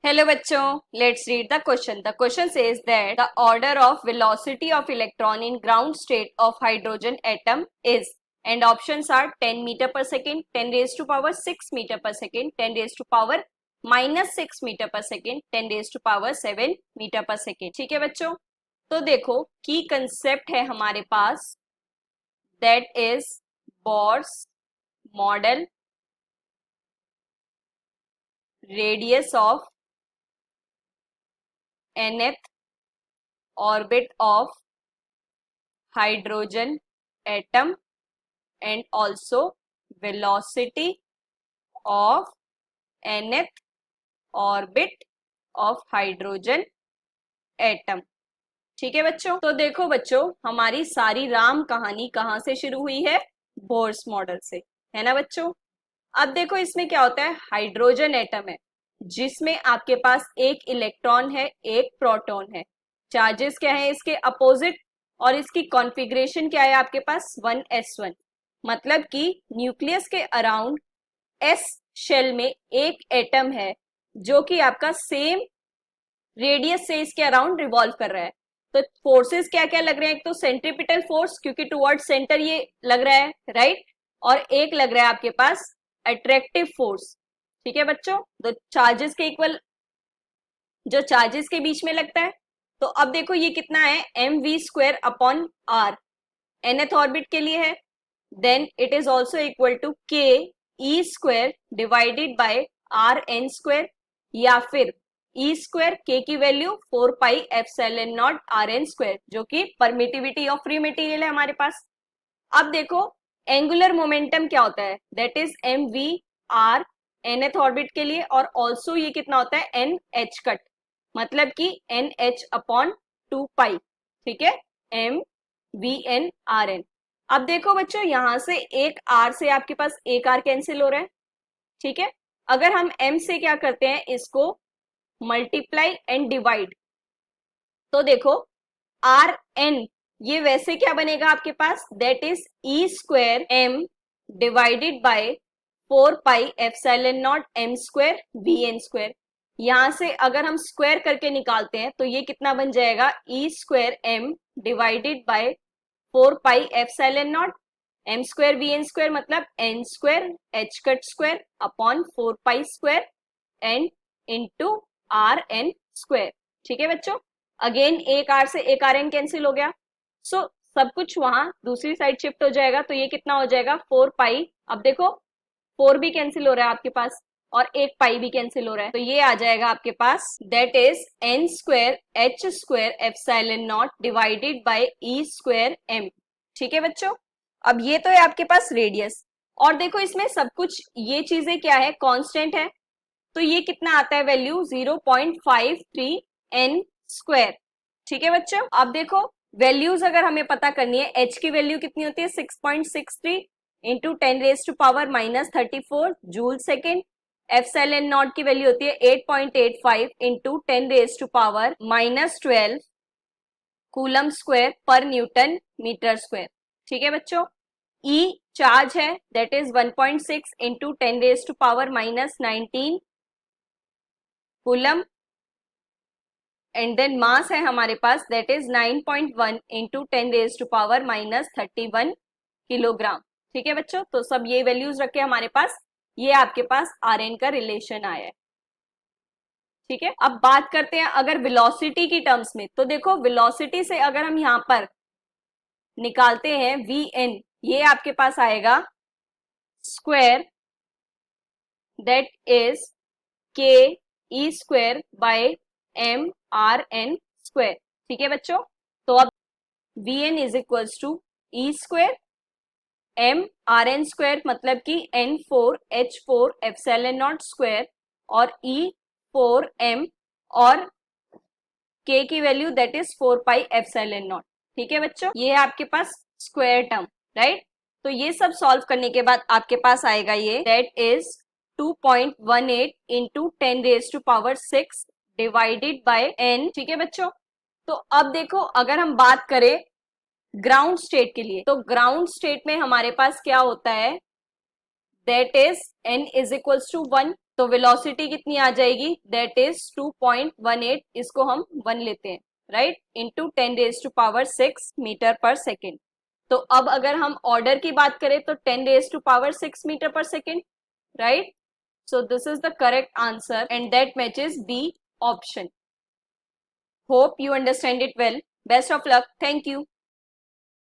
Hello बच्चों, let's read the question. The question says that the order of velocity of electron in ground state of hydrogen atom is, and options are 10 meter per second, 10 raised to power 6 meter per second, 10 raised to power minus 6 meter per second, 10 raised to power 7 meter per second. ठीक है बच्चों, तो देखो की concept है हमारे पास, that is Bohr's model, radius of nth orbit of hydrogen atom and also velocity of nth orbit of hydrogen atom. ठीक है बच्चों, तो देखो बच्चों हमारी सारी राम कहानी कहाँ से शुरू हुई है? बोर्स मॉडल से, है ना बच्चों। अब देखो इसमें क्या होता है, हाइड्रोजन एटम है जिसमें आपके पास एक इलेक्ट्रॉन है, एक प्रोटॉन है। चार्जेस क्या है इसके अपोजिट, और इसकी कॉन्फ़िगरेशन क्या है आपके पास 1s1, मतलब कि न्यूक्लियस के अराउंड s शेल में एक एटम है जो कि आपका सेम रेडियस से इसके अराउंड रिवॉल्व कर रहा है। तो फोर्सेस क्या क्या लग रहे हैं, एक तो सेंट्रीपिटल फोर्स क्योंकि टुवर्ड सेंटर ये लग रहा है, राइट, और एक लग रहा है आपके पास अट्रैक्टिव फोर्स। ठीक है बच्चों, तो चार्जेस के इक्वल जो चार्जेस के बीच में लगता है। तो अब देखो ये कितना है, mv² upon r nth orbit के लिए है, then it is also equal to k e² divided by rn², या फिर e² k की value 4 pi epsilon not rn², जो कि परमिटिविटी ऑफ फ्री मटेरियल है हमारे पास। अब देखो एंगुलर मोमेंटम क्या होता है, that is mv r nth orbit के लिए, और ऑल्सो ये कितना होता है nh कट, मतलब कि nh अपॉन 2 पाई। ठीक है, m v n r n। अब देखो बच्चों यहां से एक r से आपके पास एक r कैंसिल हो रहा है। ठीक है, अगर हम m से क्या करते हैं, इसको मल्टीप्लाई एंड डिवाइड, तो देखो आर एन ये वैसे क्या बनेगा आपके पास, that is e² m divided by 4 pi epsilon not m² vn²। यहां से अगर हम स्क्वायर करके निकालते हैं तो ये कितना बन जाएगा, e² m divided by 4 pi epsilon not m² vn² मतलब n² h cut square upon 4 pi square and into rn²। ठीक है बच्चों, अगेन एक r से एक rn कैंसिल हो गया, सो सब कुछ वहां दूसरी साइड शिफ्ट हो जाएगा, तो ये कितना हो जाएगा 4 पाई। अब देखो 4 भी कैंसिल हो रहा है आपके पास और एक पाई भी कैंसिल हो रहा है, तो ये आ जाएगा आपके पास, that is n² h² epsilon not divided by e² m। ठीक है बच्चों, अब ये तो है आपके पास रेडियस, और देखो इसमें सब कुछ ये चीजें क्या है, कांस्टेंट है, तो ये कितना आता है वैल्यू 0.53 n²। ठीक है बच्चों, अब देखो वैल्यूज अगर हमें पता करनी है, h की वैल्यू कितनी होती है 6.63 into 10 raise to power minus 34 joule second, epsilon naught की वैल्यू होती है 8.85 into 10 raise to power minus 12 coulomb square per newton metre square. ठीक है बच्चों, E चार्ज है, that is 1.6 into 10 raise to power minus 19 coulomb, and then mass है हमारे पास, that is 9.1 into 10 raise to power minus 31 kilogram. ठीक है बच्चों, तो सब ये वैल्यूज रखे हमारे पास, ये आपके पास Rn का रिलेशन आया है। ठीक है, अब बात करते हैं अगर वेलोसिटी की टर्म्स में, तो देखो वेलोसिटी से अगर हम यहां पर निकालते हैं Vn, ये आपके पास आएगा square, that is k e² by m rn²। ठीक है बच्चों, तो अब Vn is equals to e² m rn² मतलब कि n4 h4 epsilon not square और e4 m और k की value that is 4 pi epsilon not. ठीक है बच्चों, ये है आपके पास स्क्वायर टर्म, राइट। तो ये सब सॉल्व करने के बाद आपके पास आएगा ये, that is 2.18 into 10 raise to power 6 divided by n। ठीक है बच्चों, तो अब देखो अगर हम बात करें ग्राउंड स्टेट के लिए, तो ग्राउंड स्टेट में हमारे पास क्या होता है, that is n is equals to 1। तो वेलोसिटी कितनी आ जाएगी, दैट इज 2.18, इसको हम 1 लेते हैं, राइट, इंटू 10⁻⁶ मीटर पर सेकेंड। तो अब अगर हम ऑर्डर की बात करें तो 10⁻⁶ मीटर पर second, right. So this is the correct answer and that matches B option. Hope you understand it well. Best of luck. Thank you.